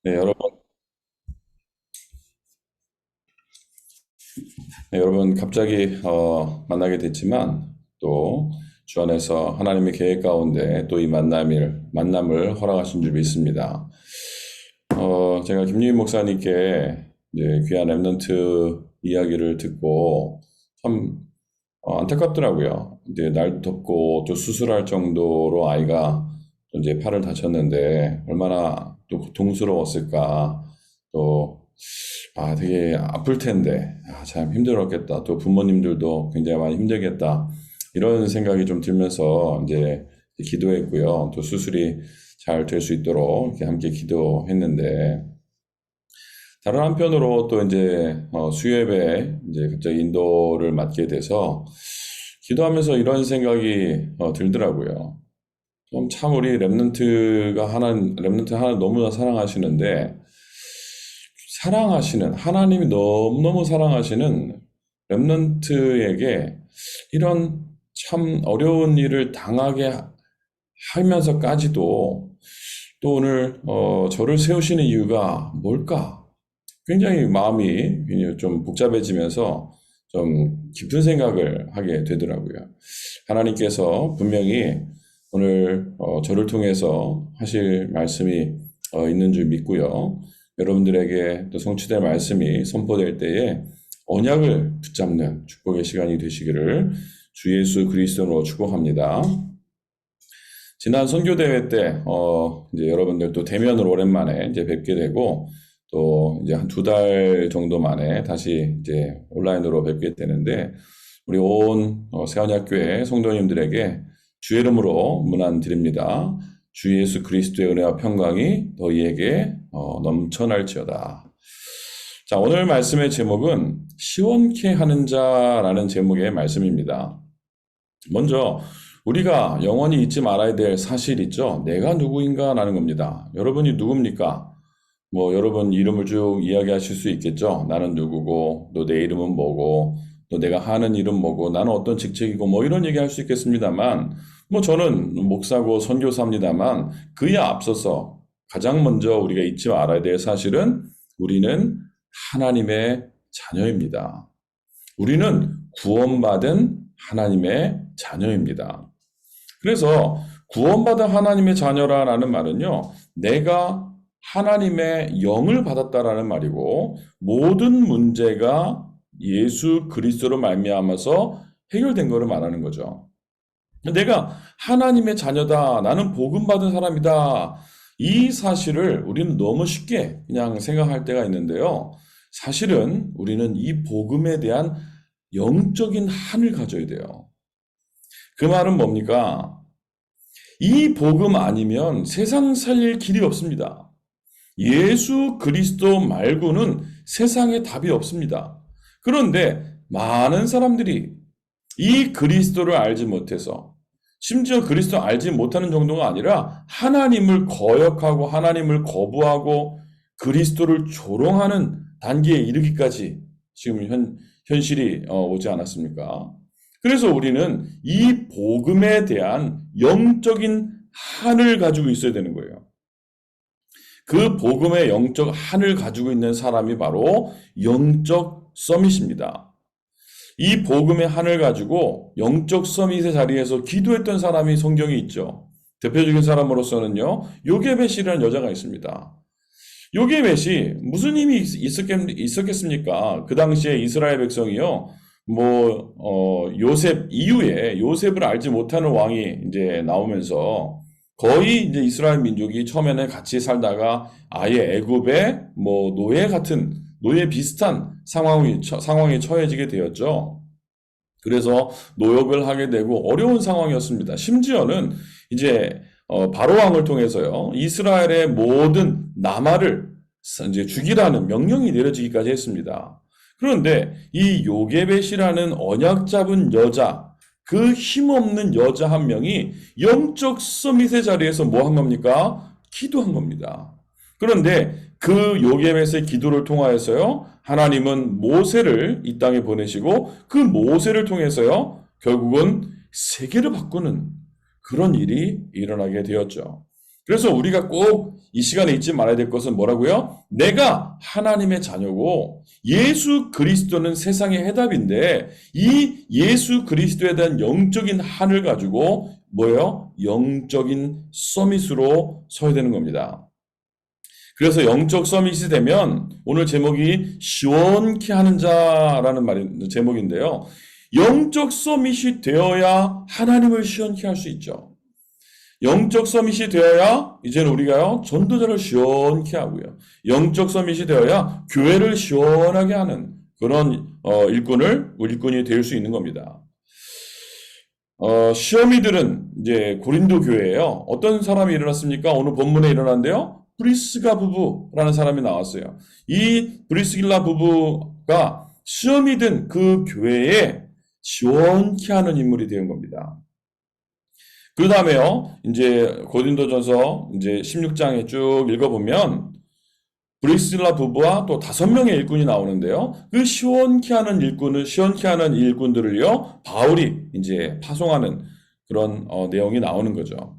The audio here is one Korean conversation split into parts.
네, 여러분 갑자기 만나게 됐지만 또 주 안에서 하나님의 계획 가운데 또 이 만남을 허락하신 줄 믿습니다. 제가 김유인 목사님께 이제 귀한 랩넌트 이야기를 듣고 참 안타깝더라고요. 이제 날 덮고 또 수술할 정도로 아이가 또 이제 팔을 다쳤는데 얼마나 또 고통스러웠을까. 또 되게 아플 텐데 참 힘들었겠다. 또 부모님들도 굉장히 많이 힘들겠다. 이런 생각이 좀 들면서 이제 기도했고요. 또 수술이 잘 될 수 있도록 이렇게 함께 기도했는데 다른 한편으로 또 이제 수요예배 이제 갑자기 인도를 맡게 돼서 기도하면서 이런 생각이 들더라고요. 참 우리 랩런트 하나 너무나 사랑하시는데 하나님이 너무너무 사랑하시는 랩런트에게 이런 참 어려운 일을 당하게 하면서까지도 또 오늘 저를 세우시는 이유가 뭘까? 굉장히 마음이 굉장히 좀 복잡해지면서 좀 깊은 생각을 하게 되더라고요. 하나님께서 분명히 오늘 저를 통해서 하실 말씀이 있는 줄 믿고요. 여러분들에게 또 성취될 말씀이 선포될 때에 언약을 붙잡는 축복의 시간이 되시기를 주 예수 그리스도로 축복합니다. 지난 선교대회 때, 이제 여러분들 또 대면으로 오랜만에 이제 뵙게 되고, 또 이제 한 2달 정도 만에 다시 이제 온라인으로 뵙게 되는데, 우리 온 세언약교회 성도님들에게 주의 이름으로 문안 드립니다. 주 예수 그리스도의 은혜와 평강이 너희에게 넘쳐날지어다. 자, 오늘 말씀의 제목은 시원케 하는 자라는 제목의 말씀입니다. 먼저 우리가 영원히 잊지 말아야 될 사실 있죠? 내가 누구인가 라는 겁니다. 여러분이 누굽니까? 뭐 여러분 이름을 쭉 이야기하실 수 있겠죠? 나는 누구고, 또 내 이름은 뭐고, 또 내가 하는 일은 뭐고, 나는 어떤 직책이고, 뭐 이런 얘기 할 수 있겠습니다만, 뭐 저는 목사고 선교사입니다만, 그에 앞서서 가장 먼저 우리가 잊지 말아야 될 사실은 우리는 하나님의 자녀입니다. 우리는 구원받은 하나님의 자녀입니다. 그래서 구원받은 하나님의 자녀라는 말은요, 내가 하나님의 영을 받았다라는 말이고, 모든 문제가 예수 그리스도로 말미암아서 해결된 것을 말하는 거죠. 내가 하나님의 자녀다, 나는 복음 받은 사람이다. 이 사실을 우리는 너무 쉽게 그냥 생각할 때가 있는데요. 사실은 우리는 이 복음에 대한 영적인 한을 가져야 돼요. 그 말은 뭡니까? 이 복음 아니면 세상 살릴 길이 없습니다. 예수 그리스도 말고는 세상에 답이 없습니다. 그런데 많은 사람들이 이 그리스도를 알지 못해서 심지어 그리스도 알지 못하는 정도가 아니라 하나님을 거역하고 하나님을 거부하고 그리스도를 조롱하는 단계에 이르기까지 지금 현실이 오지 않았습니까? 그래서 우리는 이 복음에 대한 영적인 한을 가지고 있어야 되는 거예요. 그 복음의 영적 한을 가지고 있는 사람이 바로 영적 서밋입니다. 이 복음의 한을 가지고 영적 서밋의 자리에서 기도했던 사람이 성경에 있죠. 대표적인 사람으로서는요, 요게벳이라는 여자가 있습니다. 요게벳이 무슨 힘이 있었겠습니까? 그 당시에 이스라엘 백성이요, 요셉 이후에 요셉을 알지 못하는 왕이 이제 나오면서 거의 이제 이스라엘 민족이 처음에는 같이 살다가 아예 애굽의 노예 비슷한 상황에 처해지게 되었죠. 그래서 노역을 하게 되고 어려운 상황이었습니다. 심지어는 이제 바로 왕을 통해서요, 이스라엘의 모든 남아를 이제 죽이라는 명령이 내려지기까지 했습니다. 그런데 이 요게벳이라는 언약 잡은 여자, 그 힘없는 여자 한 명이 영적 서밋의 자리에서 뭐 한 겁니까? 기도한 겁니다. 그런데 그 요게벳의 기도를 통하여서요, 하나님은 모세를 이 땅에 보내시고 그 모세를 통해서요, 결국은 세계를 바꾸는 그런 일이 일어나게 되었죠. 그래서 우리가 꼭 이 시간에 잊지 말아야 될 것은 뭐라고요? 내가 하나님의 자녀고 예수 그리스도는 세상의 해답인데 이 예수 그리스도에 대한 영적인 한을 가지고 뭐예요? 영적인 서밋으로 서야 되는 겁니다. 그래서 영적 서밋이 되면 오늘 제목이 시원케 하는 자라는 말이 제목인데요. 영적 서밋이 되어야 하나님을 시원케 할 수 있죠. 영적 서밋이 되어야 이제는 우리가요 전도자를 시원케 하고요. 영적 서밋이 되어야 교회를 시원하게 하는 그런 일꾼이 될 수 있는 겁니다. 시어미들은 이제 고린도 교회예요. 어떤 사람이 일어났습니까? 오늘 본문에 일어난데요. 브리스가 부부라는 사람이 나왔어요. 이 브리스길라 부부가 시어미든 그 교회에 시원케 하는 인물이 된 겁니다. 그 다음에요, 이제 고린도전서 이제 16장에 쭉 읽어보면 브리스길라 부부와 또 5명의 일꾼이 나오는데요. 그 시원케 하는 일꾼들을요, 바울이 이제 파송하는 그런 내용이 나오는 거죠.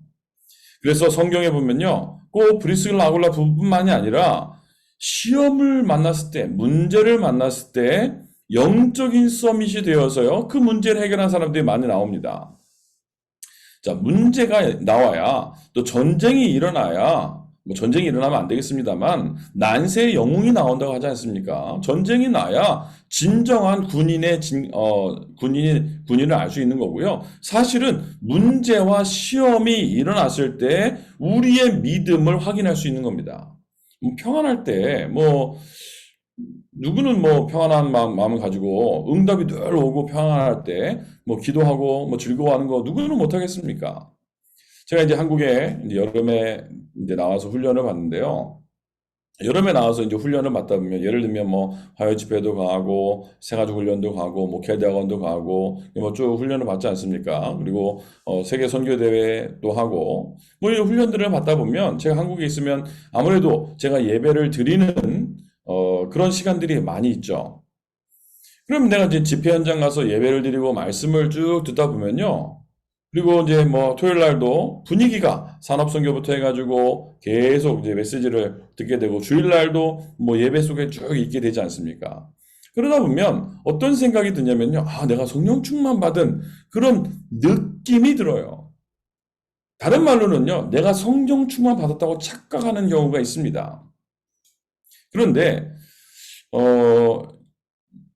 그래서 성경에 보면요, 꼭 브리스길라 아굴라 부부뿐만이 아니라 시험을 만났을 때, 문제를 만났을 때 영적인 서밋이 되어서요, 그 문제를 해결한 사람들이 많이 나옵니다. 자, 문제가 나와야 또 전쟁이 일어나야 뭐 전쟁이 일어나면 안 되겠습니다만 난세의 영웅이 나온다고 하지 않습니까? 전쟁이 나야 진정한 군인을 알 수 있는 거고요. 사실은 문제와 시험이 일어났을 때 우리의 믿음을 확인할 수 있는 겁니다. 평안할 때 누구는 평안한 마음을 가지고 응답이 늘 오고 평안할 때 기도하고 즐거워하는 거 누구는 못 하겠습니까? 제가 이제 한국에 이제 여름에 이제 나와서 훈련을 받는데요. 여름에 나와서 이제 훈련을 받다 보면 예를 들면 화요 집회도 가고 새가족 훈련도 가고 목회대학원도 가고 쭉 훈련을 받지 않습니까? 그리고 세계 선교 대회도 하고 이 훈련들을 받다 보면 제가 한국에 있으면 아무래도 제가 예배를 드리는 그런 시간들이 많이 있죠. 그럼 내가 이제 집회 현장 가서 예배를 드리고 말씀을 쭉 듣다 보면요. 그리고 이제 토요일 날도 분위기가 산업선교부터 해가지고 계속 이제 메시지를 듣게 되고 주일 날도 예배 속에 쭉 있게 되지 않습니까? 그러다 보면 어떤 생각이 드냐면요. 내가 성령 충만 받은 그런 느낌이 들어요. 다른 말로는요. 내가 성령 충만 받았다고 착각하는 경우가 있습니다. 그런데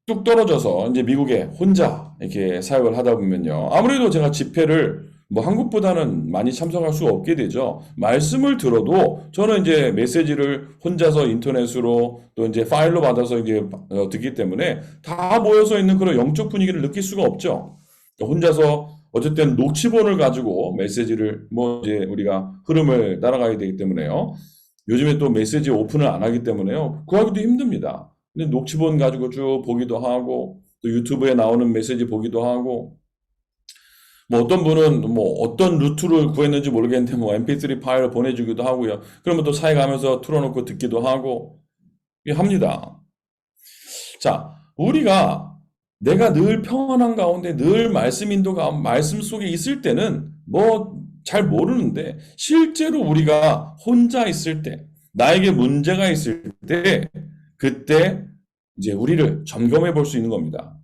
뚝 떨어져서 이제 미국에 혼자 이렇게 사역을 하다 보면요. 아무래도 제가 집회를 한국보다는 많이 참석할 수 없게 되죠. 말씀을 들어도 저는 이제 메시지를 혼자서 인터넷으로 또 이제 파일로 받아서 이제 듣기 때문에 다 모여서 있는 그런 영적 분위기를 느낄 수가 없죠. 혼자서 어쨌든 녹취본을 가지고 메시지를 이제 우리가 흐름을 따라가야 되기 때문에요. 요즘에 또 메시지 오픈을 안 하기 때문에요. 구하기도 힘듭니다. 근데 녹취본 가지고 쭉 보기도 하고 또 유튜브에 나오는 메시지 보기도 하고 어떤 분은 어떤 루트를 구했는지 모르겠는데 mp3 파일을 보내주기도 하고요. 그러면 또 사회 가면서 틀어놓고 듣기도 하고 합니다. 자, 우리가 내가 늘 평안한 가운데 늘 말씀 인도가 말씀 속에 있을 때는 잘 모르는데 실제로 우리가 혼자 있을 때 나에게 문제가 있을 때 그때 이제 우리를 점검해 볼 수 있는 겁니다.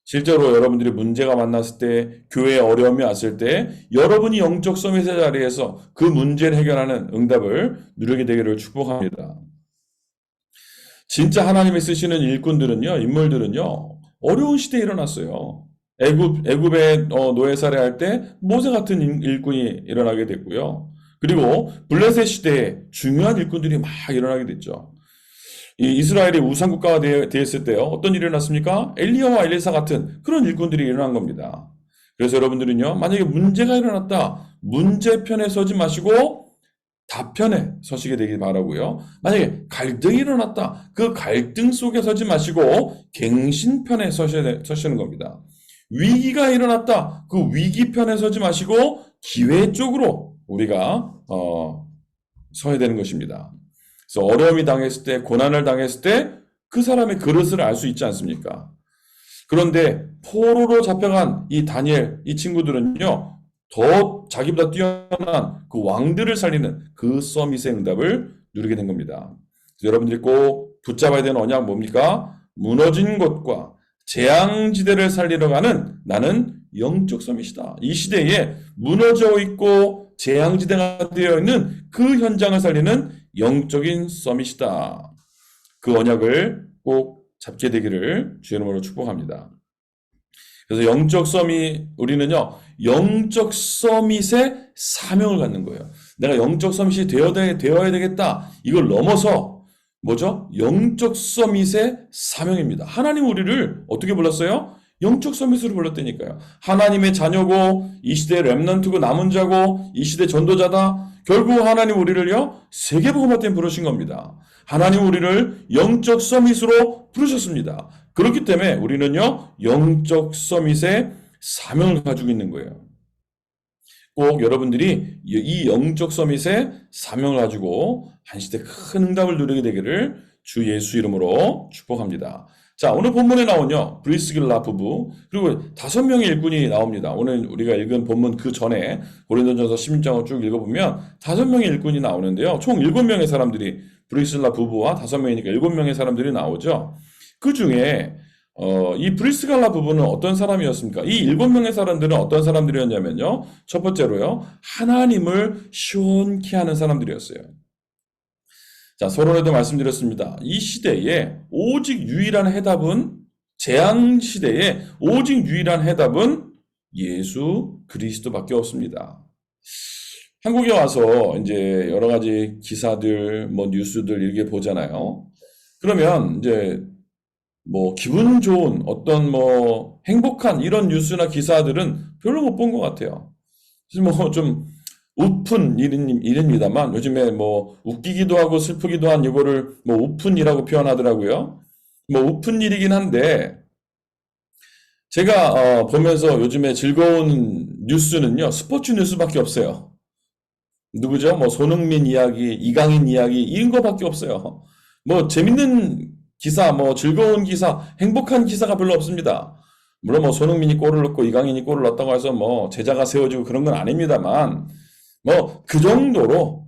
실제로 여러분들이 문제가 만났을 때, 교회에 어려움이 왔을 때, 여러분이 영적 서밋의 자리에서 그 문제를 해결하는 응답을 누리게 되기를 축복합니다. 진짜 하나님이 쓰시는 인물들은요, 어려운 시대에 일어났어요. 애굽에 노예살해할 때 모세 같은 일꾼이 일어나게 됐고요. 그리고 블레셋 시대에 중요한 일꾼들이 막 일어나게 됐죠. 이 이스라엘이 우상국가가 되었을 때요. 어떤 일이 일어났습니까? 엘리야와 엘리사 같은 그런 일꾼들이 일어난 겁니다. 그래서 여러분들은요. 만약에 문제가 일어났다. 문제편에 서지 마시고 답편에 서시게 되길 바라고요. 만약에 갈등이 일어났다. 그 갈등 속에 서지 마시고 갱신편에 서시는 겁니다. 위기가 일어났다. 그 위기편에 서지 마시고 기회 쪽으로 우리가 서야 되는 것입니다. 그래서 어려움이 당했을 때, 고난을 당했을 때 그 사람의 그릇을 알 수 있지 않습니까? 그런데 포로로 잡혀간 이 다니엘, 이 친구들은요, 더 자기보다 뛰어난 그 왕들을 살리는 그 서밋의 응답을 누리게 된 겁니다. 그래서 여러분들이 꼭 붙잡아야 되는 언약 뭡니까? 무너진 곳과 재앙지대를 살리러 가는 나는 영적 서밋이다. 이 시대에 무너져 있고 재앙지대가 되어 있는 그 현장을 살리는 영적인 서밋이다. 그 언약을 꼭 잡게 되기를 주의 이름으로 축복합니다. 그래서 영적 서밋, 우리는요, 영적 서밋의 사명을 갖는 거예요. 내가 영적 서밋이 되어야 되겠다. 이걸 넘어서, 뭐죠? 영적 서밋의 사명입니다. 하나님 우리를 어떻게 불렀어요? 영적 서밋으로 불렀다니까요. 하나님의 자녀고, 이 시대 렘넌트고 남은 자고, 이 시대 전도자다. 결국 하나님 우리를요, 세계복음화 때문에 부르신 겁니다. 하나님 우리를 영적 서밋으로 부르셨습니다. 그렇기 때문에 우리는요, 영적 서밋의 사명을 가지고 있는 거예요. 꼭 여러분들이 이 영적 서밋의 사명을 가지고 한 시대 큰 응답을 누리게 되기를 주 예수 이름으로 축복합니다. 자, 오늘 본문에 나오는요, 브리스길라 부부, 그리고 5명의 일꾼이 나옵니다. 오늘 우리가 읽은 본문 그 전에 고린도전서 16장을 쭉 읽어보면 5명의 일꾼이 나오는데요. 총 7명의 사람들이, 브리스길라 부부와 5명이니까 7명의 사람들이 나오죠. 그 중에 이 브리스길라 부부는 어떤 사람이었습니까? 이 7명의 사람들은 어떤 사람들이었냐면요. 첫 번째로요, 하나님을 시원케 하는 사람들이었어요. 자, 서론에도 말씀드렸습니다. 이 시대에 오직 유일한 해답은, 재앙 시대에 오직 유일한 해답은 예수 그리스도밖에 없습니다. 한국에 와서 이제 여러 가지 기사들, 뭐 뉴스들 이렇게 보잖아요. 그러면 이제 뭐 기분 좋은 어떤 뭐 행복한 이런 뉴스나 기사들은 별로 못 본 것 같아요. 그래서 뭐 좀 우픈 일입니다만 요즘에 뭐 웃기기도 하고 슬프기도 한 이거를 뭐 우픈이라고 표현하더라고요. 뭐 우픈 일이긴 한데 제가 보면서 요즘에 즐거운 뉴스는요, 스포츠 뉴스밖에 없어요. 누구죠? 뭐 손흥민 이야기, 이강인 이야기 이런 거밖에 없어요. 뭐 재밌는 기사, 뭐 즐거운 기사, 행복한 기사가 별로 없습니다. 물론 뭐 손흥민이 골을 넣고 이강인이 골을 넣었다고 해서 뭐 제자가 세워지고 그런 건 아닙니다만 뭐 그 정도로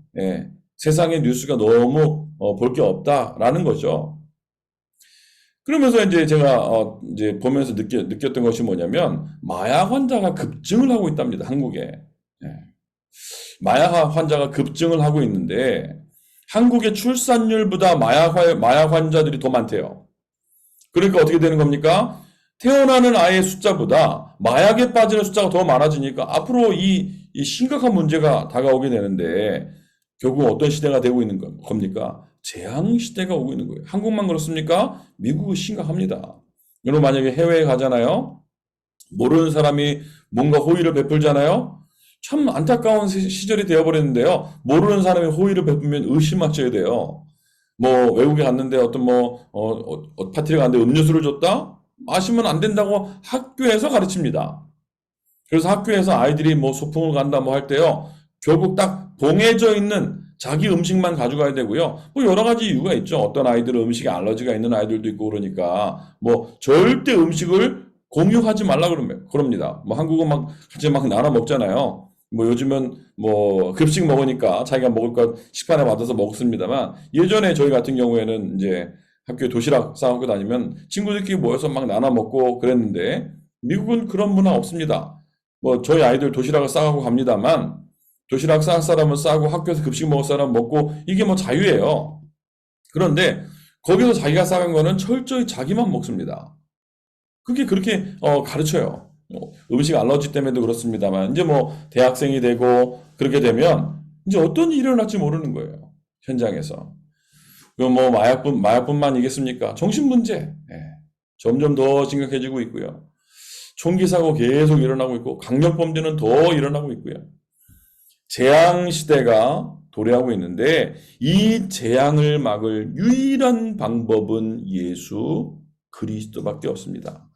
세상의 뉴스가 너무 볼 게 없다라는 거죠. 그러면서 이제 제가 이제 보면서 느꼈던 것이 뭐냐면 마약 환자가 급증을 하고 있답니다. 한국에. 예. 마약 환자가 급증을 하고 있는데 한국의 출산율보다 마약 환자들이 더 많대요. 그러니까 어떻게 되는 겁니까? 태어나는 아이의 숫자보다 마약에 빠지는 숫자가 더 많아지니까 앞으로 이 심각한 문제가 다가오게 되는데 결국 어떤 시대가 되고 있는 겁니까? 재앙 시대가 오고 있는 거예요. 한국만 그렇습니까? 미국은 심각합니다. 여러분 만약에 해외에 가잖아요. 모르는 사람이 뭔가 호의를 베풀잖아요. 참 안타까운 시절이 되어버렸는데요. 모르는 사람이 호의를 베풀면 의심하셔야 돼요. 뭐 외국에 갔는데 어떤 파티를 갔는데 음료수를 줬다? 마시면 안 된다고 학교에서 가르칩니다. 그래서 학교에서 아이들이 뭐 소풍을 간다 뭐 할 때요. 결국 딱 봉해져 있는 자기 음식만 가져가야 되고요. 뭐 여러 가지 이유가 있죠. 어떤 아이들은 음식에 알러지가 있는 아이들도 있고 그러니까 뭐 절대 음식을 공유하지 말라 그럽니다. 뭐 한국은 막 같이 막 나눠 먹잖아요. 뭐 요즘은 뭐 급식 먹으니까 자기가 먹을 것 식판에 받아서 먹습니다만 예전에 저희 같은 경우에는 이제 학교에 도시락 싸갖고 다니면 친구들끼리 모여서 막 나눠 먹고 그랬는데 미국은 그런 문화 없습니다. 뭐 저희 아이들 도시락을 싸갖고 갑니다만 도시락 쌀 사람은 싸고 학교에서 급식 먹을 사람은 먹고 이게 뭐 자유예요. 그런데 거기서 자기가 싸간 거는 철저히 자기만 먹습니다. 그게 그렇게 가르쳐요. 음식 알러지 때문에도 그렇습니다만 이제 뭐 대학생이 되고 그렇게 되면 이제 어떤 일이 일어날지 모르는 거예요. 현장에서. 그 뭐 마약뿐만이겠습니까? 정신 문제 점점 더 심각해지고 있고요. 총기 사고 계속 일어나고 있고 강력범죄는 더 일어나고 있고요. 재앙 시대가 도래하고 있는데 이 재앙을 막을 유일한 방법은 예수 그리스도밖에 없습니다.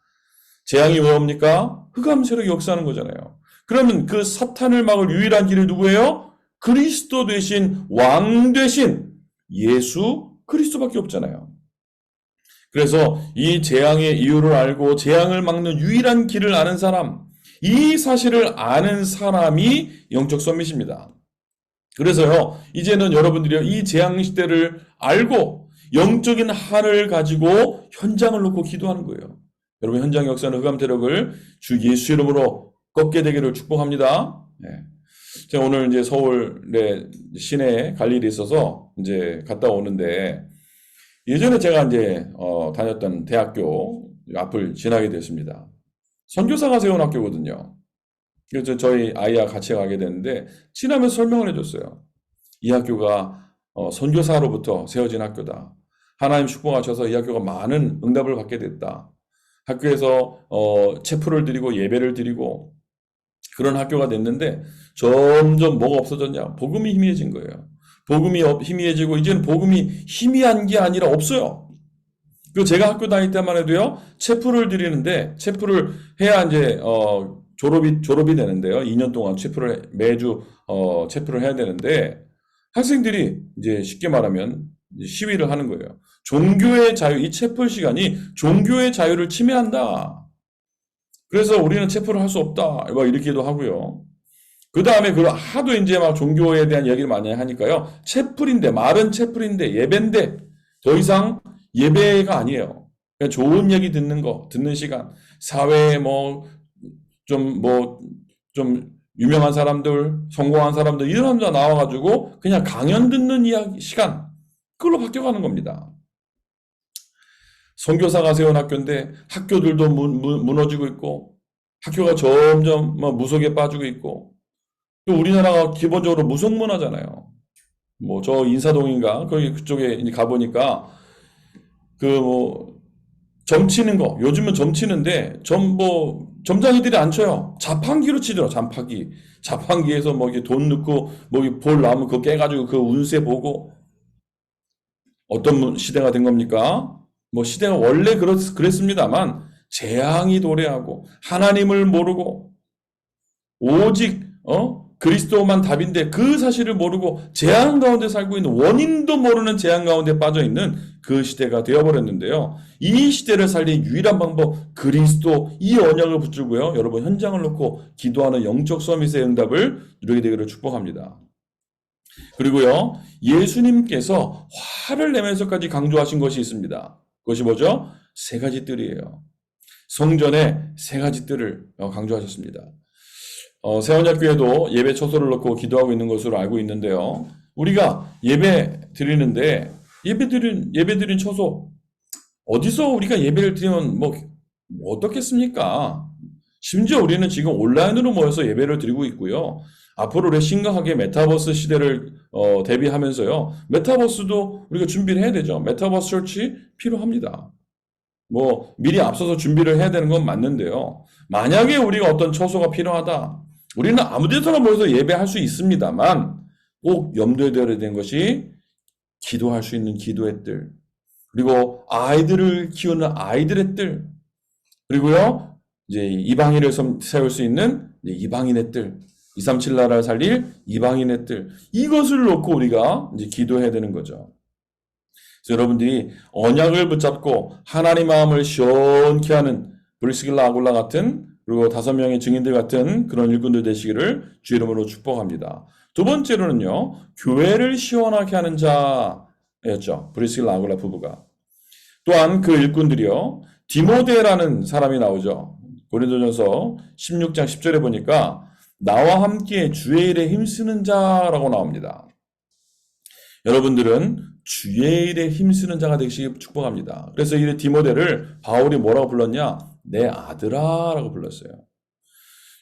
재앙이 뭡니까? 흑암 세력이 역사하는 거잖아요. 그러면 그 사탄을 막을 유일한 길이 누구예요? 그리스도 되신 왕 되신 예수 그리스도밖에 없잖아요. 그래서 이 재앙의 이유를 알고 재앙을 막는 유일한 길을 아는 사람, 이 사실을 아는 사람이 영적 서밋입니다. 그래서요, 이제는 여러분들이 이 재앙 시대를 알고 영적인 한을 가지고 현장을 놓고 기도하는 거예요. 여러분, 현장 역사는 흑암 세력을 주 예수 이름으로 꺾게 되기를 축복합니다. 네. 제가 오늘 이제 서울의 시내에 갈 일이 있어서 이제 갔다 오는데, 예전에 제가 이제 다녔던 대학교 앞을 지나게 됐습니다. 선교사가 세운 학교거든요. 그래서 저희 아이와 같이 가게 됐는데 지나면서 설명을 해줬어요. 이 학교가 선교사로부터 세워진 학교다. 하나님 축복하셔서 이 학교가 많은 응답을 받게 됐다. 학교에서 체프를 드리고 예배를 드리고 그런 학교가 됐는데 점점 뭐가 없어졌냐? 복음이 희미해진 거예요. 복음이 희미해지고 이제는 복음이 희미한 게 아니라 없어요. 그리고 제가 학교 다닐 때만 해도요, 체프를 드리는데 체프를 해야 이제 졸업이 되는데요. 2년 동안 매주 체프를 해야 되는데 학생들이 이제 쉽게 말하면 시위를 하는 거예요. 종교의 자유, 이 체프 시간이 종교의 자유를 침해한다. 그래서 우리는 체프를 할 수 없다. 막 이렇게도 하고요. 그 다음에 그 하도 이제 막 종교에 대한 이야기를 많이 하니까요. 채플인데, 말은 채플인데, 예배인데, 더 이상 예배가 아니에요. 그냥 좋은 얘기 듣는 시간. 사회에 좀 유명한 사람들, 성공한 사람들, 이런 사람들 나와가지고 그냥 강연 듣는 시간. 그걸로 바뀌어가는 겁니다. 선교사가 세운 학교인데 학교들도 무너지고 있고, 학교가 점점 무속에 빠지고 있고, 또 우리나라가 기본적으로 무속 문화잖아요. 저 인사동인가 거기 그쪽에 가보니까 점 치는 거, 요즘은 점 치는데 점장이들이 안 쳐요. 자판기로 치더라고. 자판기에서 이렇게 돈 넣고 볼 나오면 그거 깨가지고 그 운세 보고. 어떤 시대가 된 겁니까? 시대가 원래 그랬습니다만 재앙이 도래하고 하나님을 모르고 오직 그리스도만 답인데 그 사실을 모르고 재앙 가운데 살고 있는, 원인도 모르는 재앙 가운데 빠져 있는 그 시대가 되어버렸는데요. 이 시대를 살린 유일한 방법, 그리스도, 이 언약을 붙들고요. 여러분, 현장을 놓고 기도하는 영적 서밋의 응답을 누리게 되기를 축복합니다. 그리고요, 예수님께서 화를 내면서까지 강조하신 것이 있습니다. 그것이 뭐죠? 세 가지 뜰이에요. 성전에 세 가지 뜰을 강조하셨습니다. 세원약교회도 예배 처소를 놓고 기도하고 있는 것으로 알고 있는데요. 우리가 예배 드리는데 예배 드린 처소, 어디서 우리가 예배를 드리면 어떻겠습니까? 심지어 우리는 지금 온라인으로 모여서 예배를 드리고 있고요. 앞으로 우리 심각하게 메타버스 시대를 대비하면서요. 메타버스도 우리가 준비를 해야 되죠. 메타버스 처치 필요합니다. 미리 앞서서 준비를 해야 되는 건 맞는데요. 만약에 우리가 어떤 처소가 필요하다. 우리는 아무 데서나 모여서 예배할 수 있습니다만 꼭 염두에 둬야 되는 것이 기도할 수 있는 기도의 뜰, 그리고 아이들을 키우는 아이들의 뜰, 그리고요 이제 이방인을 세울 수 있는 이방인의 뜰, 237 나라를 살릴 이방인의 뜰, 이것을 놓고 우리가 이제 기도해야 되는 거죠. 그래서 여러분들이 언약을 붙잡고 하나님 마음을 시원케 하는 브리스길라 아굴라 같은, 그리고 5명의 증인들 같은 그런 일꾼들 되시기를 주 이름으로 축복합니다. 두 번째로는요, 교회를 시원하게 하는 자였죠. 브리스길라 아굴라 부부가. 또한 그 일꾼들이요, 디모데라는 사람이 나오죠. 고린도전서 16장 10절에 보니까 나와 함께 주의 일에 힘쓰는 자라고 나옵니다. 여러분들은 주의 일에 힘쓰는 자가 되시기 축복합니다. 그래서 이 디모데를 바울이 뭐라고 불렀냐? 내 아들아 라고 불렀어요.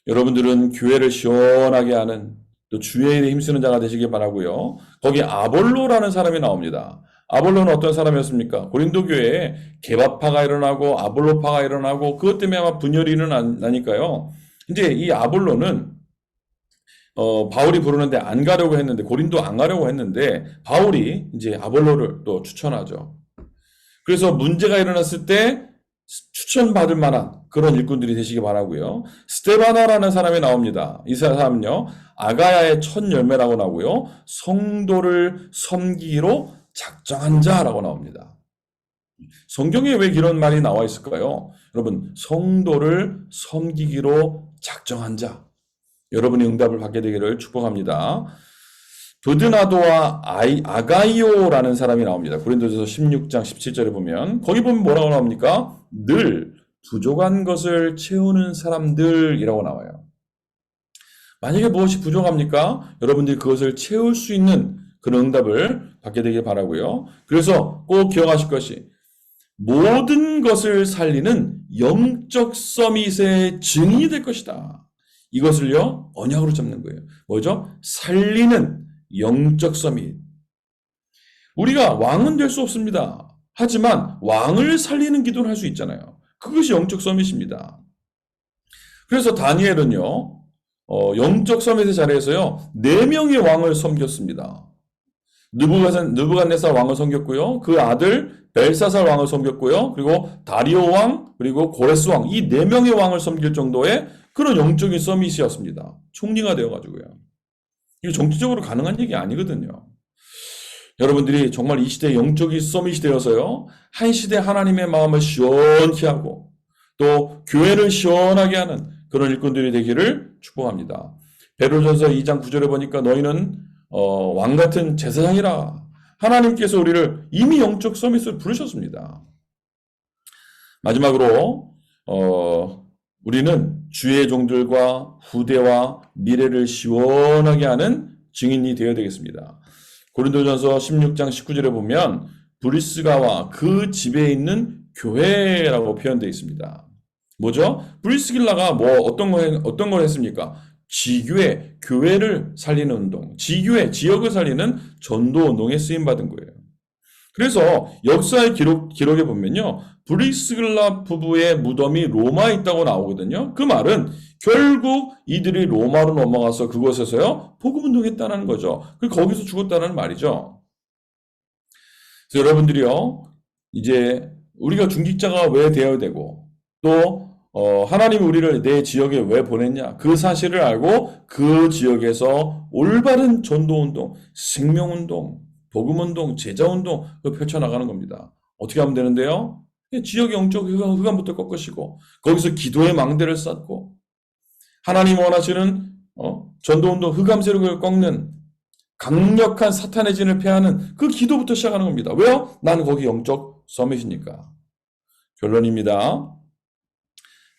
여러분들은 교회를 시원하게 하는, 또 주의 일에 힘쓰는 자가 되시기 바라고요. 거기 아볼로라는 사람이 나옵니다. 아볼로는 어떤 사람이었습니까? 고린도 교회에 개바파가 일어나고 아볼로파가 일어나고 그것 때문에 아마 분열이 일어나니까요. 이제 이 아볼로는 바울이 부르는데 안 가려고 했는데, 고린도 안 가려고 했는데 바울이 이제 아볼로를 또 추천하죠. 그래서 문제가 일어났을 때 추천받을 만한 그런 일꾼들이 되시기 바라고요. 스테바나라는 사람이 나옵니다. 이 사람은요, 아가야의 첫 열매라고 나오고요, 성도를 섬기기로 작정한 자라고 나옵니다. 성경에 왜 이런 말이 나와 있을까요? 여러분, 성도를 섬기기로 작정한 자. 여러분이 응답을 받게 되기를 축복합니다. 브드나도와 아가이오라는 사람이 나옵니다. 고린도전서 16장 17절에 보면 거기 보면 뭐라고 나옵니까? 늘 부족한 것을 채우는 사람들이라고 나와요. 만약에 무엇이 부족합니까? 여러분들이 그것을 채울 수 있는 그런 응답을 받게 되길 바라고요. 그래서 꼭 기억하실 것이 모든 것을 살리는 영적 서밋의 증인이 될 것이다. 이것을요, 언약으로 잡는 거예요. 뭐죠? 살리는 영적 서밋. 우리가 왕은 될 수 없습니다. 하지만 왕을 살리는 기도를 할 수 있잖아요. 그것이 영적 서밋입니다. 그래서 다니엘은요, 영적 서밋의 자리에서요, 4명의 왕을 섬겼습니다. 느부갓네살 왕을 섬겼고요. 그 아들 벨사살 왕을 섬겼고요. 그리고 다리오 왕, 그리고 고레스 왕, 이 4명의 왕을 섬길 정도의 그런 영적인 서밋이었습니다. 총리가 되어가지고요. 이게 정치적으로 가능한 얘기 아니거든요. 여러분들이 정말 이 시대에 영적인 서밋이 되어서요, 한 시대 하나님의 마음을 시원케 하고 또 교회를 시원하게 하는 그런 일꾼들이 되기를 축복합니다. 베드로전서 2장 9절에 보니까 너희는 왕같은 제사장이라. 하나님께서 우리를 이미 영적 서밋을 부르셨습니다. 마지막으로 우리는 주의 종들과 후대와 미래를 시원하게 하는 증인이 되어야 되겠습니다. 고린도전서 16장 19절에 보면 브리스가와 그 집에 있는 교회라고 표현되어 있습니다. 뭐죠? 브리스길라가 어떤 걸 했습니까? 지교회, 교회를 살리는 운동, 지교회, 지역을 살리는 전도 운동에 쓰임받은 거예요. 그래서 역사의 기록에 보면요, 브리스길라 부부의 무덤이 로마에 있다고 나오거든요. 그 말은 결국 이들이 로마로 넘어가서 그곳에서요, 복음 운동했다는 거죠. 거기서 죽었다는 말이죠. 그래서 여러분들이요, 이제 우리가 중직자가 왜 되어야 되고, 또 하나님이 우리를 내 지역에 왜 보냈냐? 그 사실을 알고 그 지역에서 올바른 전도운동, 생명운동, 복음운동, 제자운동 펼쳐나가는 겁니다. 어떻게 하면 되는데요? 지역의 영적 흑암부터 꺾으시고 거기서 기도의 망대를 쌓고 하나님 원하시는 전도운동 흑암 세력을 꺾는 강력한 사탄의 진을 패하는 그 기도부터 시작하는 겁니다. 왜요? 나는 거기 영적 서밋이니까. 결론입니다.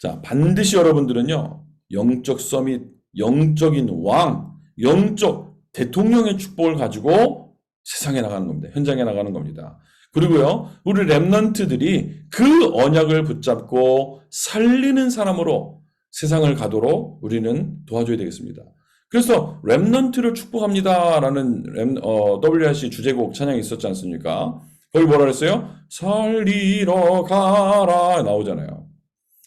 자, 반드시 여러분들은요, 영적 서밋, 영적인 왕, 영적 대통령의 축복을 가지고 세상에 나가는 겁니다. 현장에 나가는 겁니다. 그리고요, 우리 랩런트들이 그 언약을 붙잡고 살리는 사람으로 세상을 가도록 우리는 도와줘야 되겠습니다. 그래서 랩런트를 축복합니다라는 WRC 주제곡 찬양이 있었지 않습니까? 거기 뭐라 그랬어요? 살리러 가라 나오잖아요.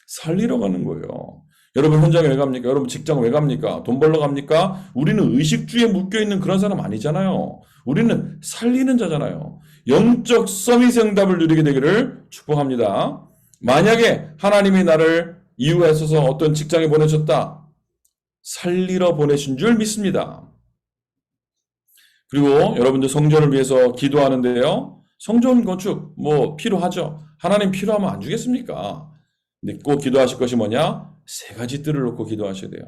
살리러 가는 거예요. 여러분 현장에 왜 갑니까? 여러분 직장 왜 갑니까? 돈 벌러 갑니까? 우리는 의식주의에 묶여있는 그런 사람 아니잖아요. 우리는 살리는 자잖아요. 영적 서밋 응답을 누리게 되기를 축복합니다. 만약에 하나님이 나를 이유가 있어서 어떤 직장에 보내셨다. 살리러 보내신 줄 믿습니다. 그리고 여러분들 성전을 위해서 기도하는데요. 성전 건축 필요하죠. 하나님 필요하면 안 주겠습니까? 근데 꼭 기도하실 것이 뭐냐? 3가지 뜰을 놓고 기도하셔야 돼요.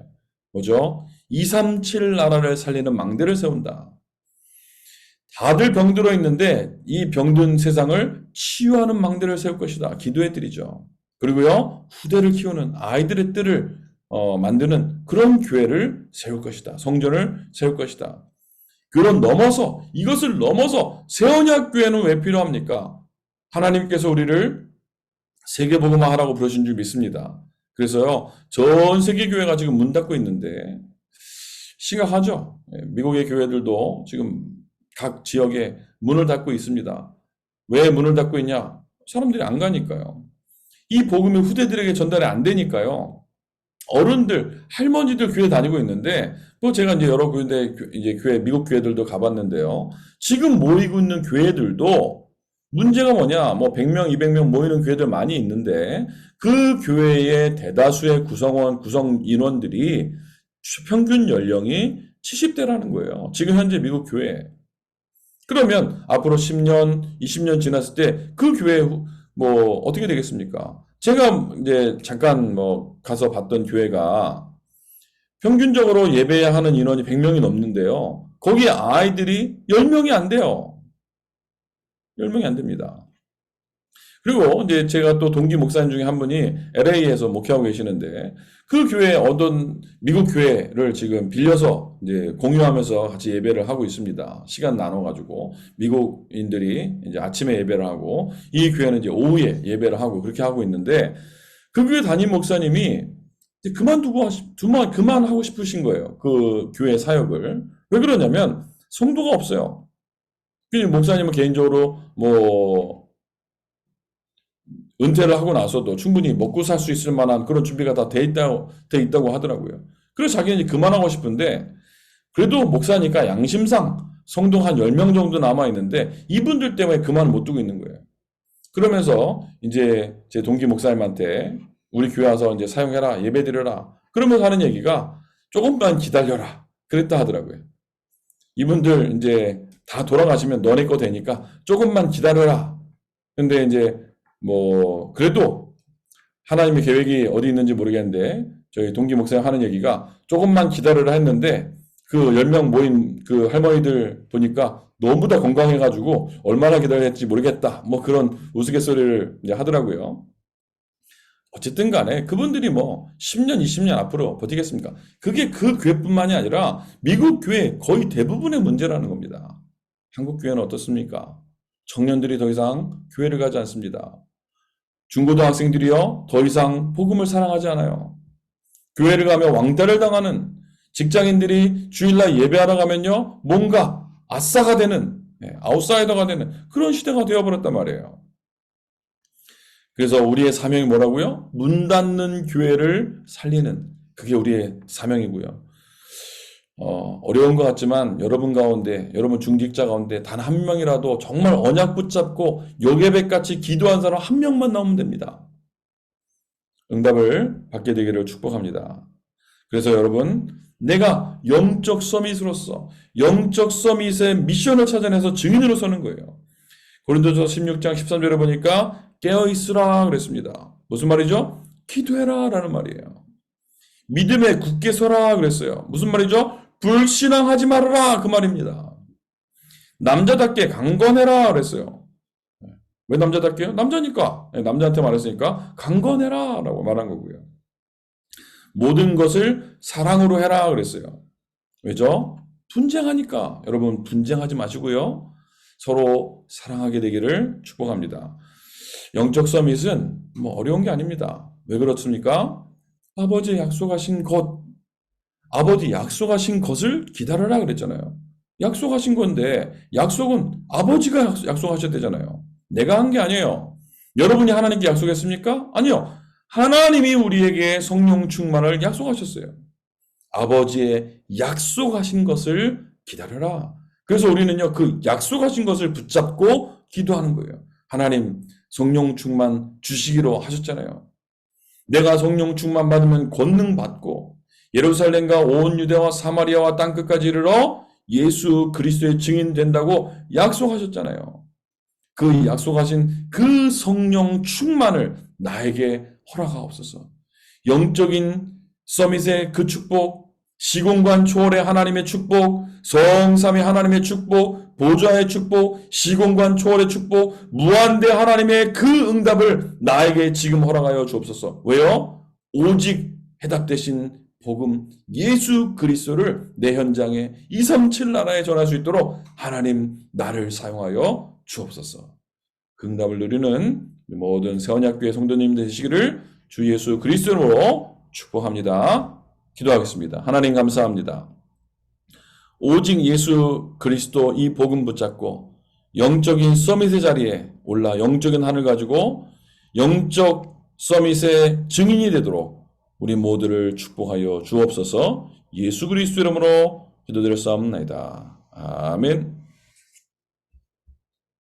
뭐죠? 237 나라를 살리는 망대를 세운다. 다들 병들어 있는데 이 병든 세상을 치유하는 망대를 세울 것이다. 기도의 뜰이죠. 그리고요, 후대를 키우는 아이들의 뜰을 만드는 그런 교회를 세울 것이다. 성전을 세울 것이다. 이것을 넘어서 새언약교회는 왜 필요합니까? 하나님께서 우리를 세계복음화 하라고 부르신 줄 믿습니다. 그래서요, 전 세계 교회가 지금 문 닫고 있는데 심각하죠. 미국의 교회들도 지금 각 지역에 문을 닫고 있습니다. 왜 문을 닫고 있냐? 사람들이 안 가니까요. 이 복음이 후대들에게 전달이 안 되니까요. 어른들, 할머니들 교회 다니고 있는데, 제가 이제 여러 군데 이제 미국 교회들도 가봤는데요. 지금 모이고 있는 교회들도 문제가 뭐냐? 100명, 200명 모이는 교회들 많이 있는데, 그 교회의 대다수의 구성 인원들이 평균 연령이 70대라는 거예요. 지금 현재 미국 교회. 그러면 앞으로 10년, 20년 지났을 때 그 교회 뭐 어떻게 되겠습니까? 제가 이제 잠깐 뭐 가서 봤던 교회가 평균적으로 예배해야 하는 인원이 100명이 넘는데요. 거기에 아이들이 10명이 안 돼요. 10명이 안 됩니다. 그리고 이제 제가 또 동기 목사님 중에 한 분이 LA에서 목회하고 계시는데 그 교회 어떤 미국 교회를 지금 빌려서 이제 공유하면서 같이 예배를 하고 있습니다. 시간 나눠가지고 미국인들이 이제 아침에 예배를 하고 이 교회는 이제 오후에 예배를 하고 그렇게 하고 있는데 그 교회 담임 목사님이 이제 그만하고 싶으신 거예요. 그 교회 사역을. 왜 그러냐면 성도가 없어요. 목사님은 개인적으로 뭐 은퇴를 하고 나서도 충분히 먹고 살 수 있을 만한 그런 준비가 다 돼 있다고 하더라고요. 그래서 자기는 이제 그만하고 싶은데, 그래도 목사니까 양심상 성도 한 10명 정도 남아있는데, 이분들 때문에 그만을 못 두고 있는 거예요. 그러면서 이제 제 동기 목사님한테 우리 교회 와서 이제 사용해라, 예배 드려라. 그러면서 하는 얘기가 조금만 기다려라. 그랬다 하더라고요. 이분들 이제 다 돌아가시면 너네 거 되니까 조금만 기다려라. 근데 이제 뭐 그래도 하나님의 계획이 어디 있는지 모르겠는데 저희 동기 목사님 하는 얘기가 조금만 기다려라 했는데 그 10명 모인 그 할머니들 보니까 너무 다 건강해가지고 얼마나 기다려야 할지 모르겠다. 뭐 그런 우스갯소리를 이제 하더라고요. 어쨌든 간에 그분들이 뭐 10년, 20년 앞으로 버티겠습니까? 그게 그 교회뿐만이 아니라 미국 교회 거의 대부분의 문제라는 겁니다. 한국 교회는 어떻습니까? 청년들이 더 이상 교회를 가지 않습니다. 중고등학생들이요, 더 이상 복음을 사랑하지 않아요. 교회를 가면 왕따를 당하는 직장인들이 주일날 예배하러 가면요, 뭔가 아싸가 되는, 아웃사이더가 되는 그런 시대가 되어버렸단 말이에요. 그래서 우리의 사명이 뭐라고요? 문 닫는 교회를 살리는, 그게 우리의 사명이고요. 어려운 것 같지만 여러분 가운데, 여러분 중직자 가운데 단 한 명이라도 정말 언약 붙잡고 요괴백같이 기도한 사람 한 명만 나오면 됩니다. 응답을 받게 되기를 축복합니다. 그래서 여러분, 내가 영적 서밋으로서 영적 서밋의 미션을 찾아내서 증인으로 서는 거예요. 고린도서 16장 13절에 보니까 깨어있으라 그랬습니다. 무슨 말이죠? 기도해라 라는 말이에요. 믿음에 굳게 서라 그랬어요. 무슨 말이죠? 불신앙하지 말아라 그 말입니다. 남자답게 강건해라 그랬어요. 왜 남자답게요? 남자니까. 남자한테 말했으니까 강건해라 라고 말한 거고요. 모든 것을 사랑으로 해라 그랬어요. 왜죠? 분쟁하니까. 여러분 분쟁하지 마시고요. 서로 사랑하게 되기를 축복합니다. 영적 서밋은 뭐 어려운 게 아닙니다. 왜 그렇습니까? 아버지 약속하신 것을 기다려라 그랬잖아요. 약속하신 건데 약속은 아버지가 약속하셨대잖아요. 내가 한 게 아니에요. 여러분이 하나님께 약속했습니까? 아니요. 하나님이 우리에게 성령 충만을 약속하셨어요. 아버지의 약속하신 것을 기다려라. 그래서 우리는요, 그 약속하신 것을 붙잡고 기도하는 거예요. 하나님, 성령 충만 주시기로 하셨잖아요. 내가 성령 충만 받으면 권능 받고 예루살렘과 온 유대와 사마리아와 땅끝까지 이르러 예수 그리스도의 증인 된다고 약속하셨잖아요. 그 약속하신 그 성령 충만을 나에게 허락하옵소서. 영적인 서밋의 그 축복, 시공간 초월의 하나님의 축복, 성삼위 하나님의 축복, 보좌의 축복, 시공간 초월의 축복, 무한대 하나님의 그 응답을 나에게 지금 허락하여 주옵소서. 왜요? 오직 해답되신 복음 예수 그리스도를 내 현장에 237 나라에 전할 수 있도록 하나님 나를 사용하여 주옵소서. 그 응답을 누리는 모든 세원약교회 성도님 되시기를 주 예수 그리스도로 축복합니다. 기도하겠습니다. 하나님 감사합니다. 오직 예수 그리스도 이 복음 붙잡고 영적인 서밋의 자리에 올라 영적인 한을 가지고 영적 서밋의 증인이 되도록 우리 모두를 축복하여 주옵소서. 예수 그리스도 이름으로 기도드렸사옵나이다. 아멘.